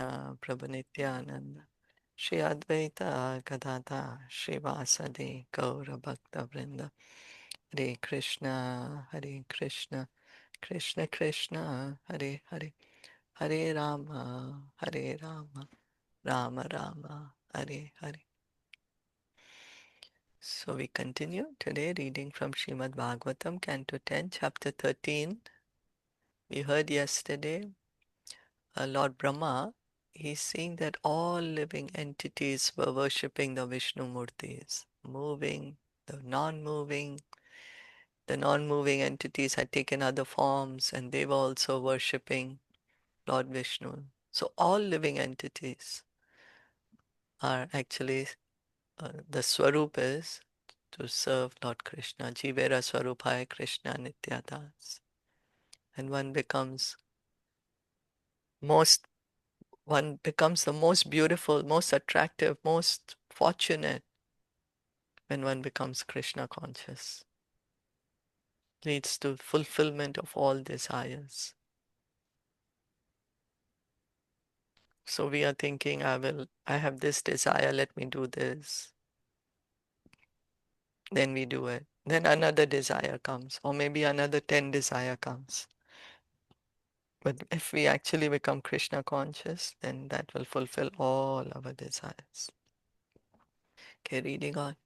Prabhu Nityananda, Shri Advaita Gadadha, Shri Vasadi Gaura Bhakta Vrinda, Hare Krishna, Hare Krishna, Krishna Krishna, Hare Hare, Hare Rama, Hare Rama, Rama Rama, Hare Hare. So we continue today reading from Srimad Bhagavatam, Canto 10, Chapter 13. We heard yesterday Lord Brahma, he's seeing that all living entities were worshipping the Vishnu Murtis, moving, the non-moving. The non-moving entities had taken other forms and they were also worshipping Lord Vishnu. So all living entities are actually, the Swarup is to serve Lord Krishna. Jivera Swarupaya Krishna Nityadas. And most one becomes the most beautiful, most attractive, most fortunate when one becomes Krishna conscious. Leads to fulfillment of all desires. So we are thinking, I have this desire, let me do this. Then we do it. Then another desire comes, or maybe another 10 desire comes. But if we actually become Krishna conscious, then that will fulfill all our desires. Okay, reading on.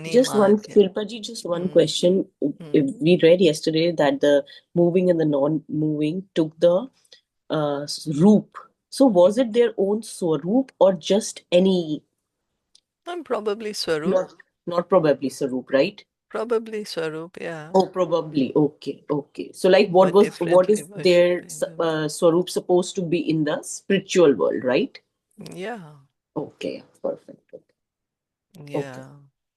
Just one, Animadya. Shilpaji, just one Mm, question. mm. We read yesterday that the moving and the non-moving took the roop. So was it their own swaroop or just any, And probably Swarup. not probably swaroop, right? Probably Swarup, yeah. Oh, probably. Okay, okay. So like But what differently is their worshipping them. swaroop supposed to be in the spiritual world, right? Yeah, Okay, perfect. Okay. yeah.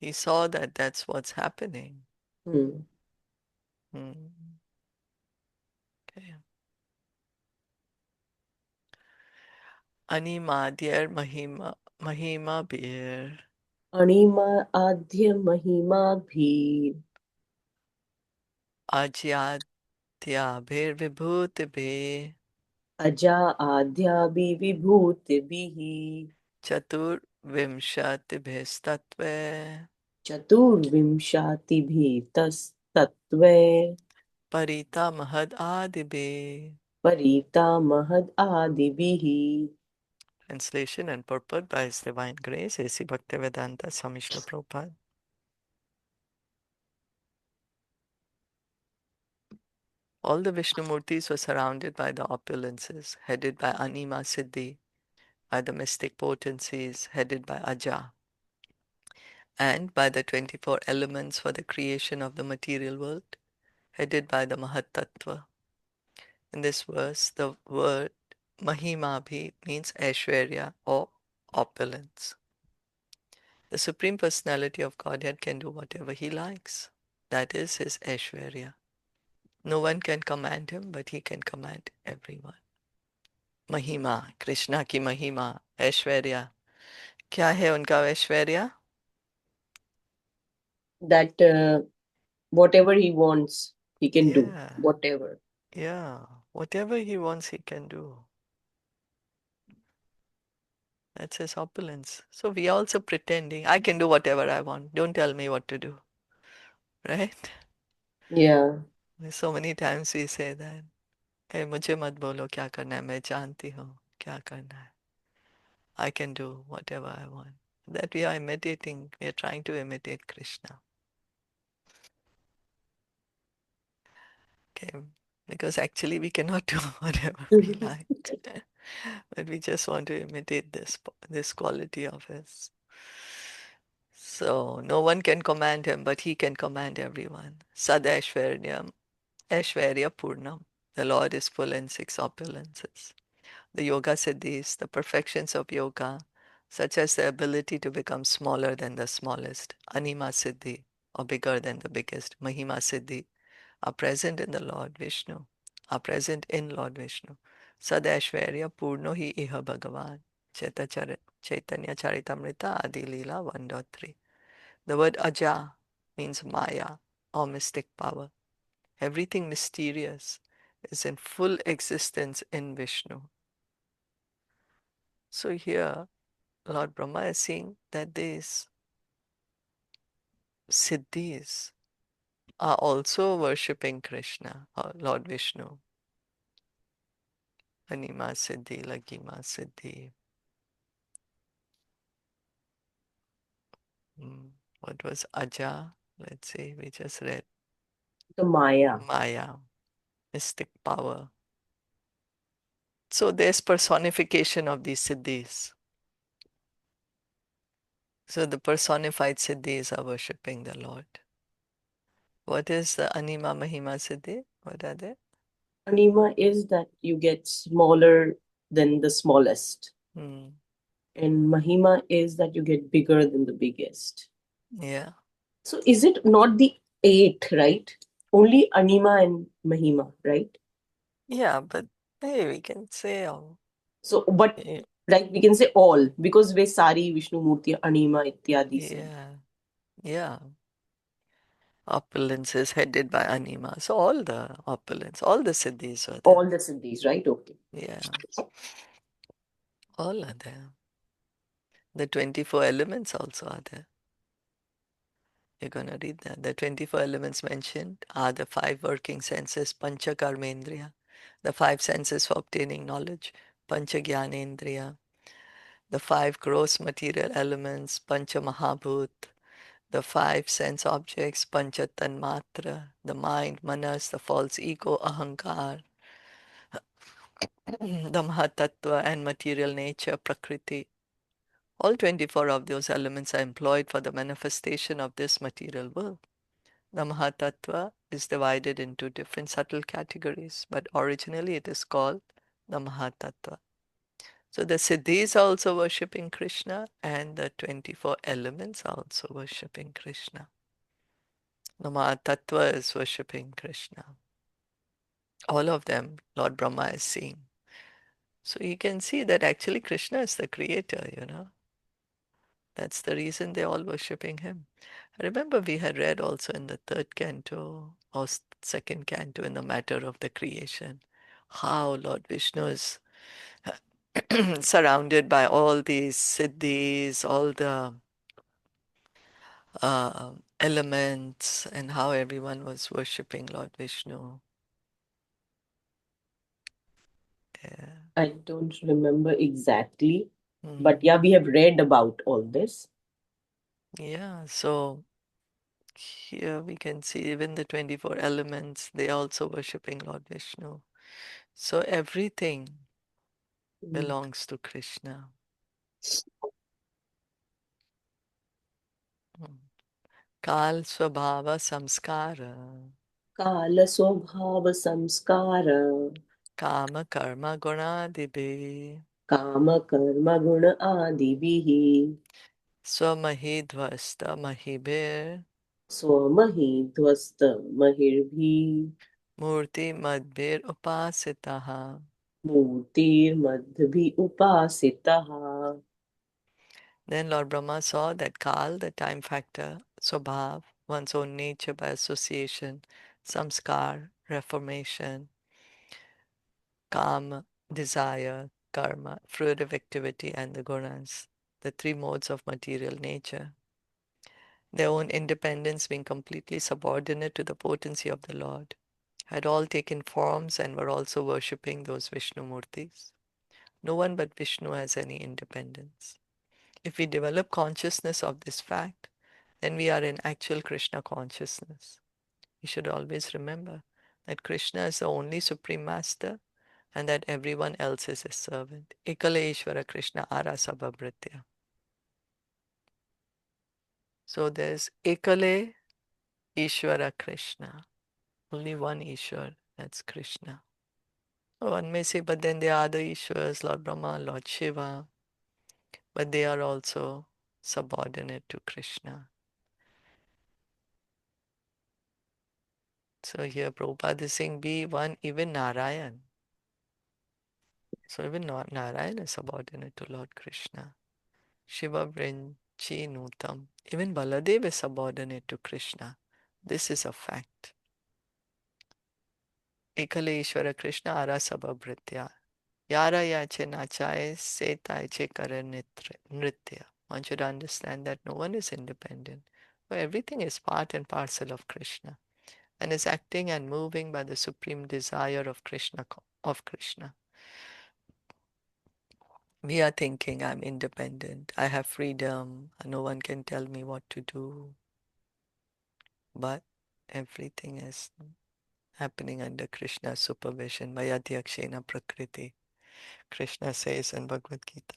He saw that that's what's happening. Hmm. Mm, okay. Animadyar Mahima Bir Anima adhya mahima bhi Ajyadya Bir Vibhuti Bir अजा आद्याभि विभूतिभिः Chatur Vimshati Bhistatve चतुर्विंशतिभिस्तत्त्वे Parita Mahad Adibi. परिता महद् आदिभिः. Translation and purport by His Divine Grace, A.C. Bhaktivedanta Swami Srila Prabhupada. All the Vishnu Murtis were surrounded by the opulences, headed by Anima Siddhi, by the mystic potencies, headed by Aja, and by the 24 elements for the creation of the material world, headed by the Mahatattva. In this verse, the word Mahimabhi means Aishwarya or opulence. The Supreme Personality of Godhead can do whatever he likes. That is his Aishwarya. No one can command him, but he can command everyone. महिमा कृष्णा की महिमा ऐश्वर्या क्या है उनका Aishwarya That whatever he wants, he can do. yeah Whatever. yeah whatever he wants he can do. That's his opulence. So we are also pretending I can do whatever I want, don't tell me what to do, right? Yeah. So many times we say that, hey, मुझे मत बोलो क्या करना है मैं जानती हूँ क्या करना है. I can do whatever I want. That we are imitating, we are trying to imitate Krishna. Okay, because actually we cannot do whatever we like, but we just want to imitate this quality of his. So no one can command him, but he can command everyone. Sadashvaryam, Aishwarya Purnam. The Lord is full in six opulences. The yoga siddhis, the perfections of yoga, such as the ability to become smaller than the smallest, Anima Siddhi, or bigger than the biggest, Mahima Siddhi, are present in the Lord Vishnu, are present in Lord Vishnu. Sadashvarya Purno hi iha Bhagavan. Chaitanya Caritamita Adi Leela 1.3. The word Aja means Maya or mystic power. Everything mysterious is in full existence in Vishnu. So here, Lord Brahma is seeing that these siddhis are also worshipping Krishna, or Lord Vishnu. Anima Siddhi, Lagima Siddhi. What was Aja? Let's see, we just read The Maya. Maya, mystic power. So there's personification of these siddhis. So the personified siddhis are worshipping the Lord. What is the Anima Mahima Siddhi? What are they? Anima is that you get smaller than the smallest. Hmm. And Mahima is that you get bigger than the biggest. Yeah. So is it not the eight, right? Only Anima and Mahima, right? Yeah, but hey, we can say, So, but yeah, like we can say all because we Sari, Vishnu Murti, Anima, Ityadi Siddhi. yeah, yeah. Opulence is headed by Anima. So all the opulence, all the siddhis are there. All the Siddhis, right? Okay. Yeah, all are there. The 24 elements also are there. You're going to read that. The 24 elements mentioned are the five working senses, Pancha Karmendriya, the five senses for obtaining knowledge, Pancha Jnanendriya, the five gross material elements, Pancha Mahabhut, the five sense objects, Pancha Tanmatra, the mind, Manas, the false ego, Ahankar, the Mahatattva and material nature, Prakriti. All 24 of those elements are employed for the manifestation of this material world. The Mahatattva is divided into different subtle categories, but originally it is called the Mahatattva. So the Siddhis are also worshipping Krishna, and the 24 elements are also worshipping Krishna. The Mahatattva is worshipping Krishna. All of them, Lord Brahma is seeing. So you can see that actually Krishna is the creator. That's the reason they're all worshipping him. I remember we had read also in the third canto or second canto in the matter of the creation, how Lord Vishnu is surrounded by all these siddhis, all the elements, and how everyone was worshipping Lord Vishnu. Yeah. I don't remember exactly, but Mm. yeah, we have read about all this. Yeah, so here we can see even the 24 elements, they are also worshipping Lord Vishnu. So everything Mm. belongs to Krishna. Mm. Kal Swabhava Samskara, Kala Swabhava Samskara, Kama Karma Gunadibhi, Kama Karma Guna Adibhihi, Swamahidvasta Mahibir, Swamahi Dvasta Mahirbhi, Murti Madbir Upasitaha. Murtir Madhbhi Upasitaha. Then Lord Brahma saw that Kal, the time factor, Swabhav, one's own nature by association, Samskar, reformation, Kama, desire, Karma, fruitive activity, and the Gunas, the three modes of material nature, their own independence being completely subordinate to the potency of the Lord, had all taken forms and were also worshipping those Vishnu Murtis. No one but Vishnu has any independence. If we develop consciousness of this fact, then we are in actual Krishna consciousness. We should always remember that Krishna is the only Supreme Master and that everyone else is his servant. Ekale Ishvara Krishna Arasabhabhritya. So there's Ekale Ishvara Krishna. Only one Ishwar, that's Krishna. One may say, but then there are other Ishwars, Lord Brahma, Lord Shiva, but they are also subordinate to Krishna. So here Prabhupada is saying, be one, even Narayan. So even Narayan is subordinate to Lord Krishna. Shiva Vrinchi Nutam. Even Baladev is subordinate to Krishna. This is a fact. Ekale Ishvara Krishna Arasabhabhritya. Yara yache nachaye se taiche kare nritya. One should understand that no one is independent. For everything is part and parcel of Krishna and is acting and moving by the supreme desire of Krishna. We are thinking I'm independent, I have freedom, no one can tell me what to do, but everything is happening under Krishna's supervision. Mayadhyakshena Prakriti, Krishna says in Bhagavad Gita.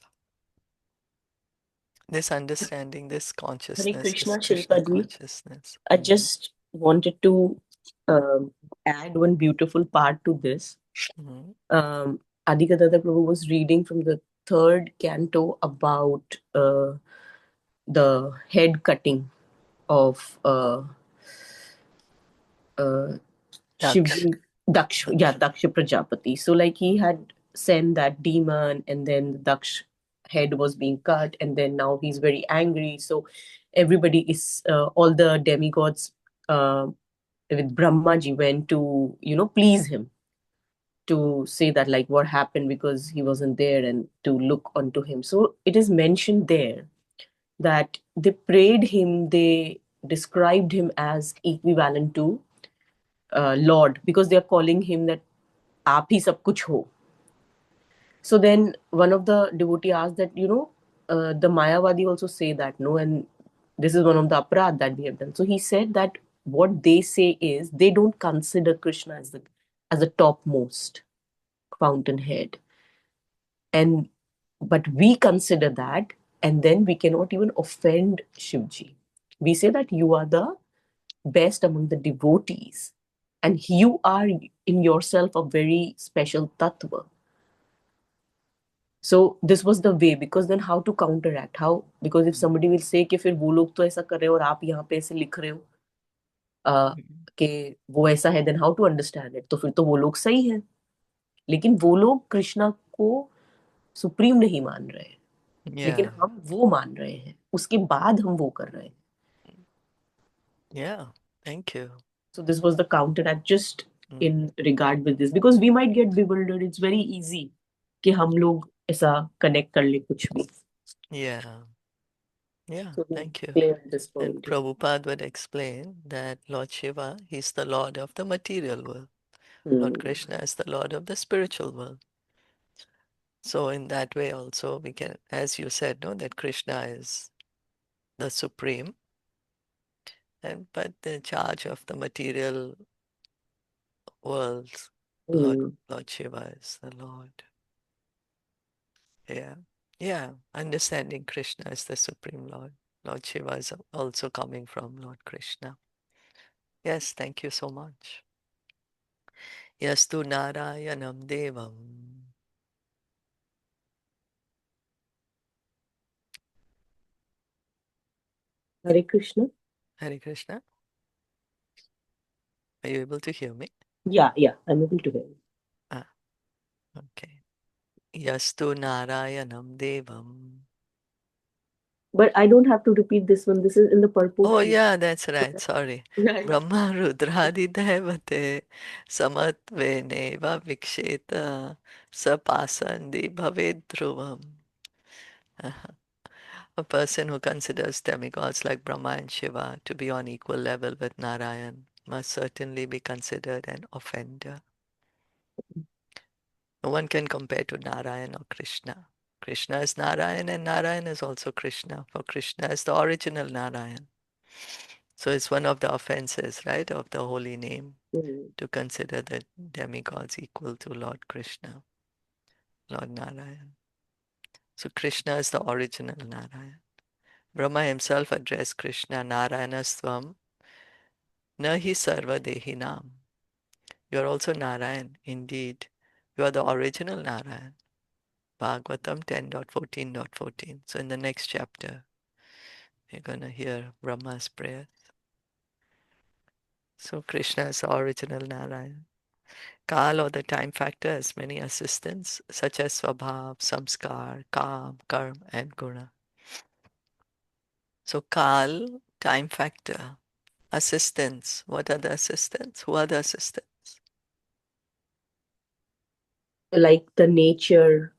This understanding, this Hare consciousness is Krishna, Krishna Shilpaji. consciousness. I just wanted to um, add one beautiful part to this. Mhm. Adhikadata Prabhu was reading from the third canto about the head cutting of uh, Daksh. Shivji, Daksh. Daksha Prajapati. So, like, he had sent that demon, and then the Daksh head was being cut, and then now he's very angry. So, everybody is, all the demigods with Brahmaji went to, please him, to say that, like, what happened because he wasn't there, and to look onto him. So, it is mentioned there that they prayed him, they described him as equivalent to Lord, because they are calling him that आप ही सब कुछ हो. So then one of the devotee asked that, the Mayavadi also say that, no, and this is one of the aparad that we have done. So he said that what they say is they don't consider Krishna as the topmost fountainhead, and but we consider that, and then we cannot even offend Shivji. We say that you are the best among the devotees, and you are in yourself a very special tattva. So this was the way, because then how to counteract, how, because if somebody will say कि फिर वो लोग तो ऐसा कर रहे हो और आप यहाँ पे ऐसे लिख रहे हो कि वो ऐसा है, then how to understand it, तो फिर तो वो लोग सही है, लेकिन वो लोग कृष्णा को सुप्रीम नहीं मान रहे हैं, लेकिन Yeah, हम वो मान रहे हैं, उसके बाद हम वो कर रहे हैं. yeah, thank you. So this was the counteract just Mm. in regard with this, because we might get bewildered. It's very easy कि हम लोग ऐसा connect कर ले कुछ भी. Yeah, yeah, So we thank you. cleared this And point. Prabhupada would explain that Lord Shiva, he's the Lord of the material world. Lord Hmm. Krishna is the Lord of the spiritual world. So in that way also we can, as you said, no, that Krishna is the supreme, and but the charge of the material worlds, Lord Hmm. Lord Shiva is the Lord. Yeah. Yeah. Understanding Krishna as the supreme Lord. Lord Shiva is also coming from Lord Krishna. Yes, thank you so much. Yastu Narayanam Devam. Hare Krishna. Hare Krishna. Are you able to hear me? Yeah, yeah, I'm able to hear you. Ah, okay. Yastu Narayanam Devam. But I don't have to repeat this one. This is in the purport Oh, sheet. yeah, that's right. Sorry. Yeah, yeah. Brahma Rudradi Devate Samatvene Viksheta Sapasandi Bhaved Dhruvam. A person who considers demigods like Brahma and Shiva to be on equal level with Narayan must certainly be considered an offender. No one can compare to Narayan or Krishna. Krishna is Narayan and Narayan is also Krishna, for Krishna is the original Narayan. So it's one of the offenses, right, of the holy name Hmm. to consider the demigods equal to Lord Krishna, Lord Narayan. So Krishna is the original Narayan. Brahma himself addressed Krishna, Narayanastvam, Nahi Sarva Dehinam. You are also Narayan, indeed. You are the original Narayan. Bhagavatam 10.14.14. So in the next chapter, you're going to hear Brahma's prayer. So Krishna is the original Narayan. Kal, or the time factor, has many assistants such as Swabhav, Samskar, Kam, Karm, and Guna. So Kal, time factor, assistants. What are the assistants? Who are the assistants? like the nature,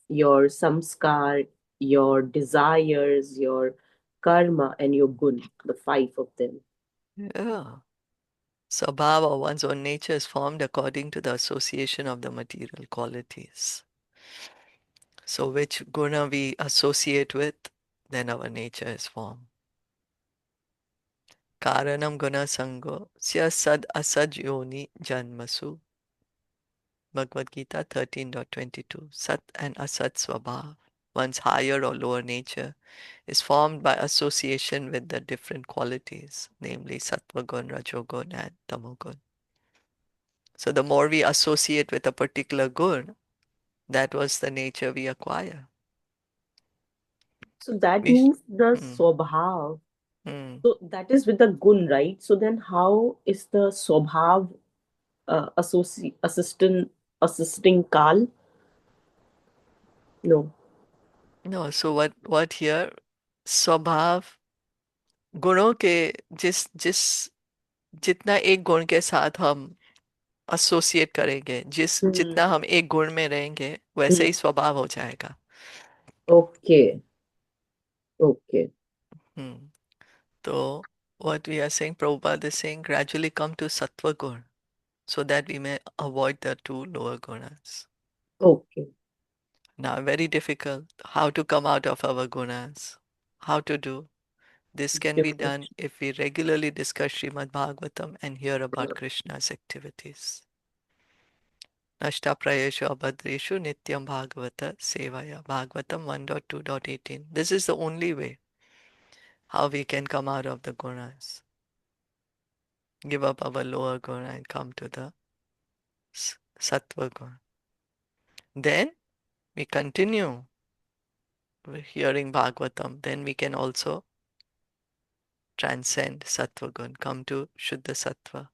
your samskar, your desires, your karma, and your gun, the five of them. Yeah. Sabhava, one's own nature, is formed according to the association of the material qualities. So which guna we associate with, then our nature is formed. Karanam guna sango sya sad asaj yoni janmasu. Bhagavad Gita 13.22. Sat and asat swabhav. One's higher or lower nature is formed by association with the different qualities, namely sattva gun, rajogun, and tamogun. So the more we associate with a particular gun, that was the nature we acquire. So that We, means the hmm, swabhav. hmm. So that is with the gun, right? So then how is the swabhav assisting kal? No. No, so what here? स्वभाव गुणों के जिस जिस जितना एक गुण के साथ हम एसोसिएट करेंगे, Hmm. जितना हम एक गुण में रहेंगे, वैसे ही Hmm. स्वभाव हो जाएगा. Okay. Okay. Hmm. So what we are saying, Prabhupada is saying, gradually come to sattva gun so that we may avoid the two lower gunas. Okay. Now, very difficult. How to come out of our gunas? How to do? This can be Different. done if we regularly discuss Srimad Bhagavatam and hear about Krishna's activities. Nashtaprayeshu abhadreshu nityam bhagavata sevaya. Bhagavatam 1.2.18. This is the only way how we can come out of the gunas. Give up our lower guna and come to the sattva guna. Then we continue hearing Bhagavatam. Then we can also transcend sattva guna, come to Shuddha sattva.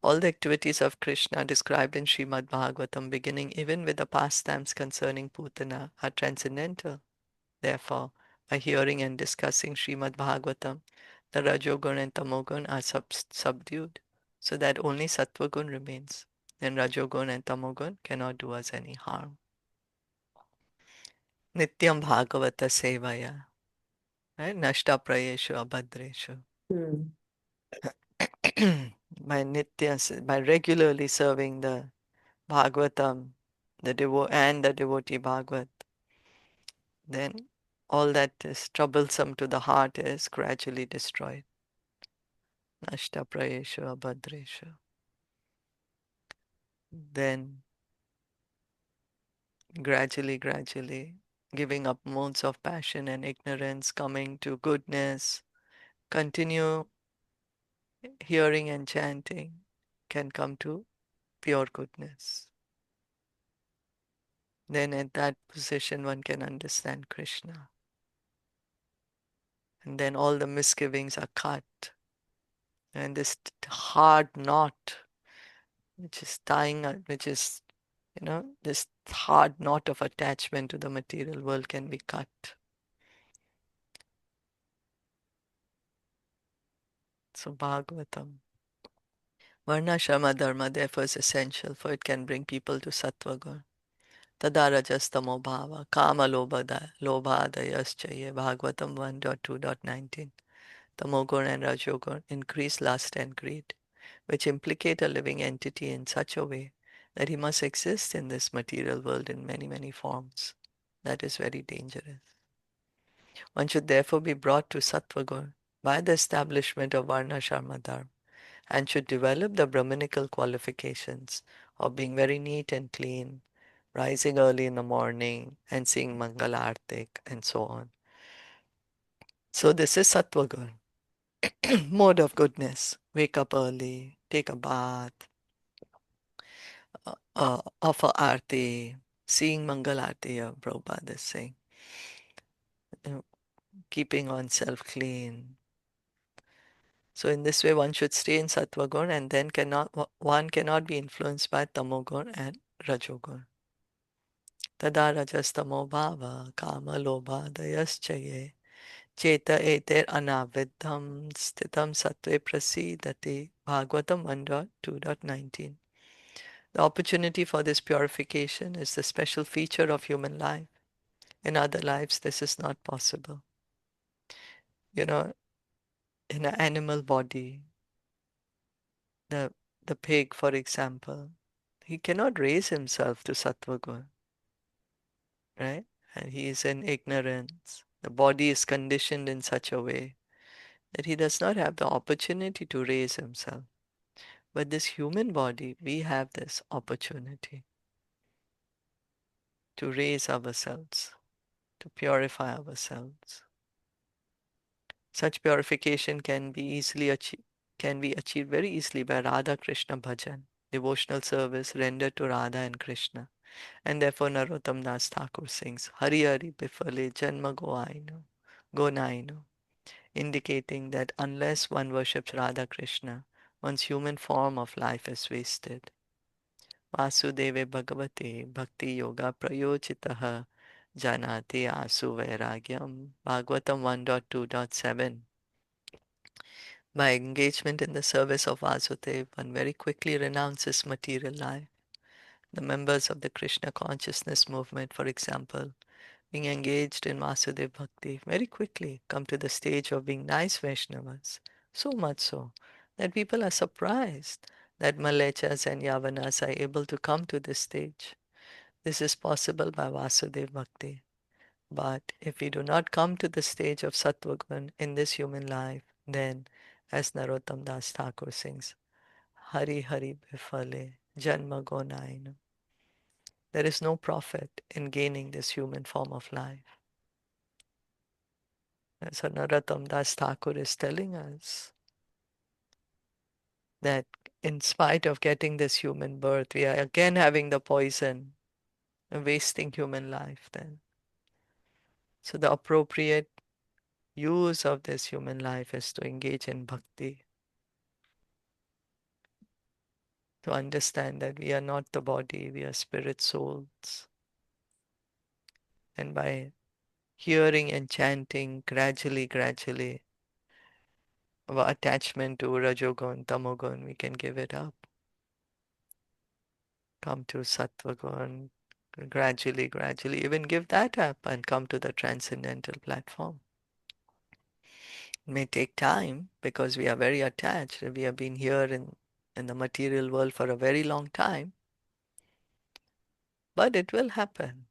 All the activities of Krishna described in Srimad Bhagavatam, beginning even with the pastimes concerning Putana, are transcendental. Therefore, by hearing and discussing Srimad Bhagavatam, the Rajogun and Tamogun are subdued, so that only Sattvagun remains. Then Rajogun and Tamogun cannot do us any harm. Nityam Bhagavata Sevaya, right? Nashta Prayeshu Abhadreshu. Hmm. By regularly serving the Bhagavatam, the devotee Bhagavat, then all that is troublesome to the heart is gradually destroyed. Nashta prayeshu abhadreshu. Then gradually, giving up modes of passion and ignorance, coming to goodness, continue hearing and chanting, can come to pure goodness. Then at that position one can understand Krishna. And then all the misgivings are cut. And this hard knot, which is tying, which is, this hard knot of attachment to the material world can be cut. So Bhagavatam. Varna Shrama Dharma therefore is essential, for it can bring people to Sattva Gun. Tada Rajastamo Bhava Kama Lobhadayaschaye Bhagavatam 1.2.19. Tamogun and Rajogun increase lust and greed, which implicate a living entity in such a way that he must exist in this material world in many, many forms. That is very dangerous. One should therefore be brought to Sattvagun by the establishment of Varna Sharma Dharma, and should develop the Brahminical qualifications of being very neat and clean, rising early in the morning and seeing Mangala Artik and so on. So this is Sattvagun, mode of goodness. Wake up early, take a bath, offer Arti, seeing Mangala Arti, Prabhupada is saying, you know, keeping oneself clean. So in this way one should stay in Sattvagun, and then one cannot be influenced by Tamogun and Rajogun. Tada rajastamo bhava kama lobha dayaschaye cheta eter anaviddham stitam sattve prasidati. Bhagavatam 1.2.19. The opportunity for this purification is the special feature of human life. In other lives, this is not possible. You know, in an animal body, the, the pig, for example, he cannot raise himself to sattva gun, right? And he is in ignorance. The body is conditioned in such a way that he does not have the opportunity to raise himself. But this human body, we have this opportunity to raise ourselves, to purify ourselves. Such purification can be achieved very easily by Radha Krishna bhajan, devotional service rendered to Radha and Krishna. And therefore Narottam Das Thakur sings Hari Hari Bifale Janma Gonaino, indicating that unless one worships Radha Krishna, one's human form of life is wasted. Vasudeve Bhagavate Bhakti Yoga Prayojitaha Janati Asu Vairagyam. Bhagavatam 1.2.7. By engagement in the service of Vasudev, one very quickly renounces material life. The members of the Krishna consciousness movement, for example, being engaged in Vasudev Bhakti, very quickly come to the stage of being nice Vaishnavas. So much so that people are surprised that Malechas and Yavanas are able to come to this stage. This is possible by Vasudev Bhakti. But if we do not come to the stage of Sattvagun in this human life, then, as Narottam Das Thakur sings, Hari Hari Bifale Janma Gonainu. There is no profit in gaining this human form of life. So Narottam Das Thakur is telling us that in spite of getting this human birth, we are again having the poison, wasting human life then. So the appropriate use of this human life is to engage in bhakti, to understand that we are not the body, we are spirit souls. And by hearing and chanting gradually, our attachment to Rajogun, Tamogun, we can give it up. Come to Sattvagun, gradually, even give that up and come to the transcendental platform. It may take time because we are very attached. We have been here in the material world for a very long time, but it will happen.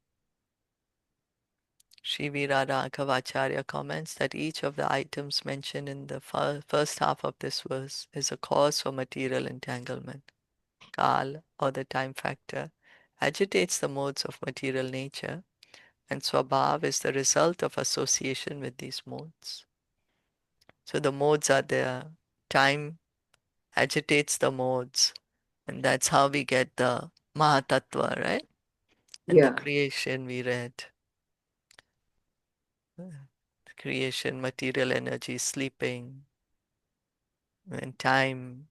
Sri Viraraghavacharya comments that each of the items mentioned in the first half of this verse is a cause for material entanglement. Kal, or the time factor, agitates the modes of material nature, and Swabhav is the result of association with these modes. So the modes are there. Time agitates the modes, and that's how we get the Mahatattva, right? And the Yeah. creation we read. The creation, material energy, sleeping, and time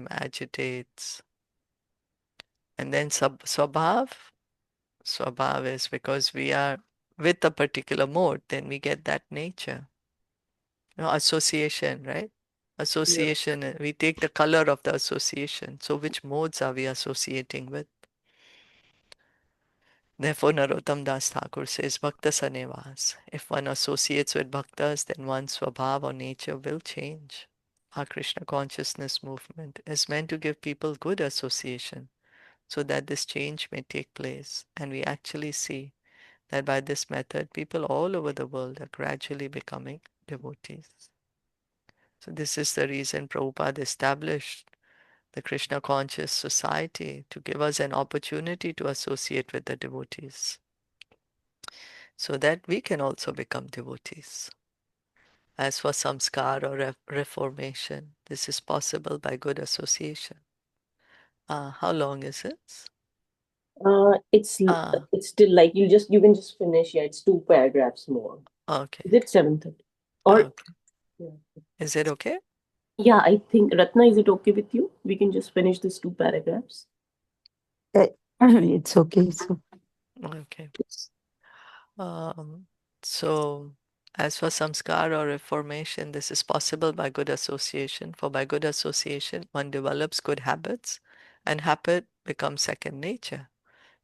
agitates. And then Swabhav is because we are with a particular mode, then we get that nature. Association, right? Yeah. Association, we take the color of the association. So which modes are we associating with? Therefore, Narottam Das Thakur says, Bhakta Sanevas. If one associates with bhaktas, then one's swabhav or nature will change. Our Krishna consciousness movement is meant to give people good association so that this change may take place. And we actually see that by this method, people all over the world are gradually becoming devotees. So this is the reason Prabhupada established the Krishna Conscious Society to give us an opportunity to associate with the devotees so that we can also become devotees. As for samskar or reformation, this is possible by good association. How long is it? It's Ah, it's still like you can just finish. Yeah, it's two paragraphs more. okay, Is it 7:30? Or okay. yeah. Is it okay? Yeah, I think Ratna, is it okay with you? We can just finish these two paragraphs. Eh, It's okay. So, Okay. Um, so, as for samskar or reformation, this is possible by good association. For by good association, one develops good habits and habit becomes second nature.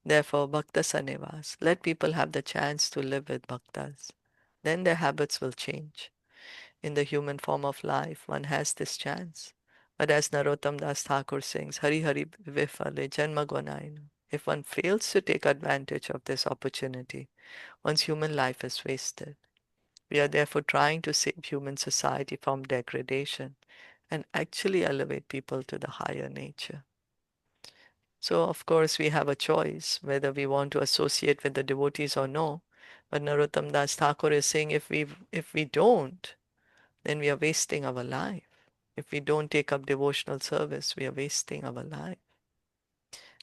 Therefore, Bhakta Sanivas, let people have the chance to live with Bhaktas. Then their habits will change. In the human form of life, one has this chance. But as Narottam Das Thakur sings, Hari Hari Vifale Janma Gwanainu. If one fails to take advantage of this opportunity, one's human life is wasted. We are therefore trying to save human society from degradation and actually elevate people to the higher nature. So, of course, we have a choice whether we want to associate with the devotees or no. But Narottam Das Thakur is saying if we don't, then we are wasting our life. If we don't take up devotional service, we are wasting our life.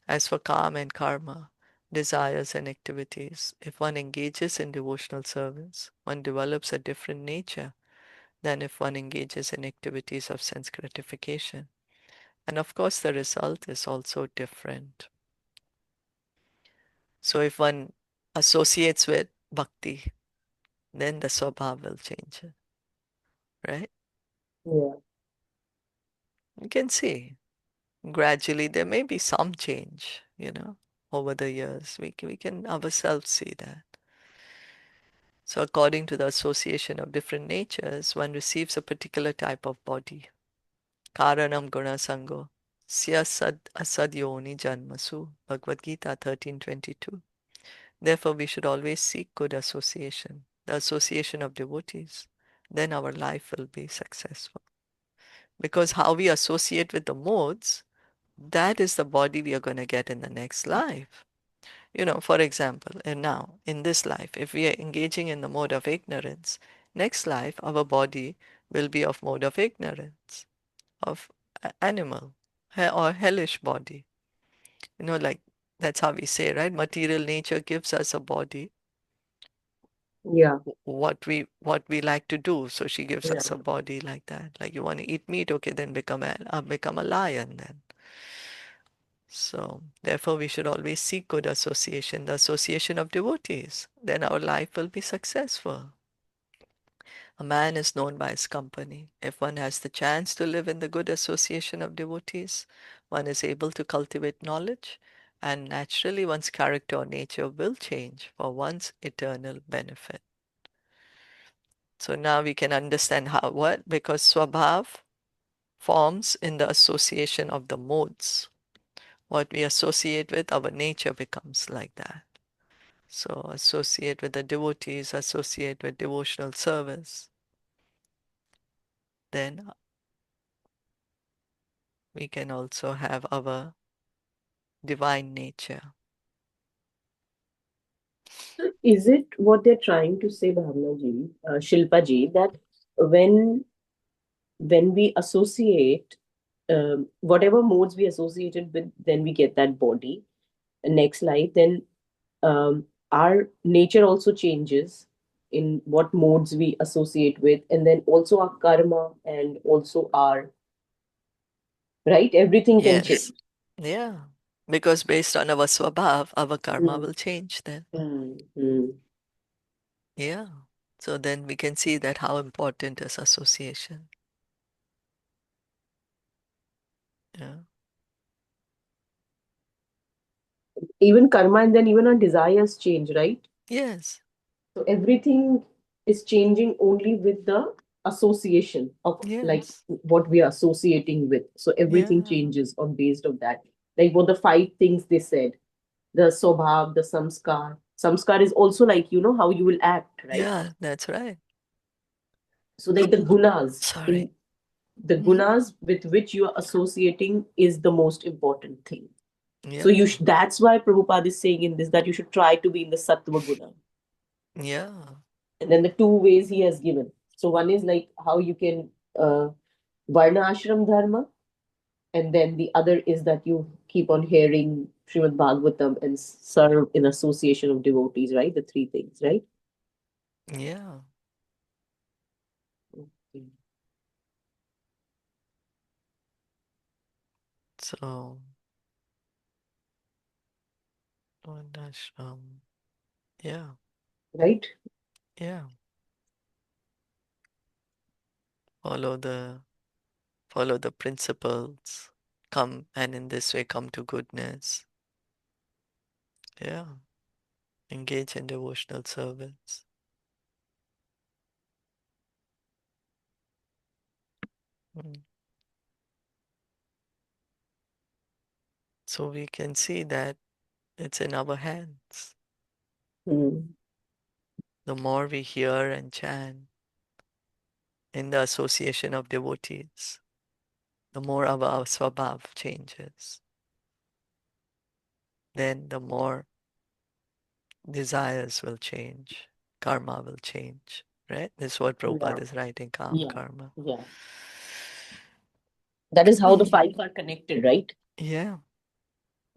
As for karma and karma, desires and activities, if one engages in devotional service, one develops a different nature than if one engages in activities of sense gratification. And of course, the result is also different. So if one associates with bhakti, then the swabhav will change, right? Yeah. You can see gradually there may be some change, over the years. We can ourselves see that. So according to the association of different natures, one receives a particular type of body. Karanam guna sango. Sya sad asad yoni janmasu. Bhagavad Gita 13:22. Therefore, we should always seek good association, the association of devotees. Then our life will be successful. Because how we associate with the modes, that is the body we are going to get in the next life. For example, and now in this life, if we are engaging in the mode of ignorance, next life our body will be of mode of ignorance, of animal or hellish body. Like that's how we say, right? Material nature gives us a body, Yeah. what we like to do. So she gives Yeah. us a body like that. Like you want to eat meat, okay, then become a lion then. So therefore we should always seek good association, the association of devotees. Then our life will be successful. A man is known by his company. If one has the chance to live in the good association of devotees, one is able to cultivate knowledge, and naturally one's character or nature will change for one's eternal benefit. So now we can understand how what? Because Swabhav forms in the association of the modes. What we associate with, our nature becomes like that. So associate with the devotees, associate with devotional service. Then we can also have our divine nature. So is it what they're trying to say, Bhavna ji, Shilpa ji, that when we associate whatever modes we associated with, then we get that body, next life, then our nature also changes in what modes we associate with, and then also our karma and also our, right, everything can change. Yes. Yeah. Because based on our swabhav, our karma Mm. will change then. Mm. Yeah. So then we can see that how important is association. Yeah. Even karma, and then even our desires change, right? Yes. So everything is changing only with the association of like Yes. what we are associating with. So everything Yeah. changes on based of that. Like what the five things they said, the sobhav, the samskar. Samskar is also like, how you will act, right? Yeah, that's right. So like the gunas Sorry. in the Hmm? gunas with which you are associating is the most important thing. So Yeah. that's why Prabhupada is saying in this that you should try to be in the sattva guna. Yeah. And then the two ways he has given. So one is like how you can varna ashram dharma, and then the other is that you keep on hearing Srimad Bhagavatam and serve in association of devotees, right? The three things, right? Yeah. Okay. So, ashram. Yeah. Right? Yeah. Follow the follow the principles. come and in this way come to goodness. Yeah. Engage in devotional service. Mm. So we can see that it's in our hands. Mm. The more we hear and chant in the association of devotees, the more our swabhav changes. Then the more desires will change, karma will change, right? This is what Yeah. Prabhupada is writing, Yeah. karma. Yeah. That is how the five are connected, right? Yeah,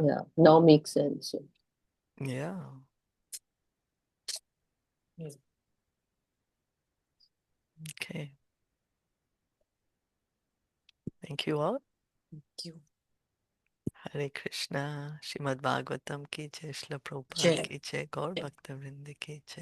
Yeah. Now makes sense. yeah. Yeah. Okay. Thank you all. Thank you. Hare Krishna, Srimad Bhagavatam ki jai, Srila Prabhupada Jai. ki jai, Gaur Jai. Bhakta Vrinda ki jai.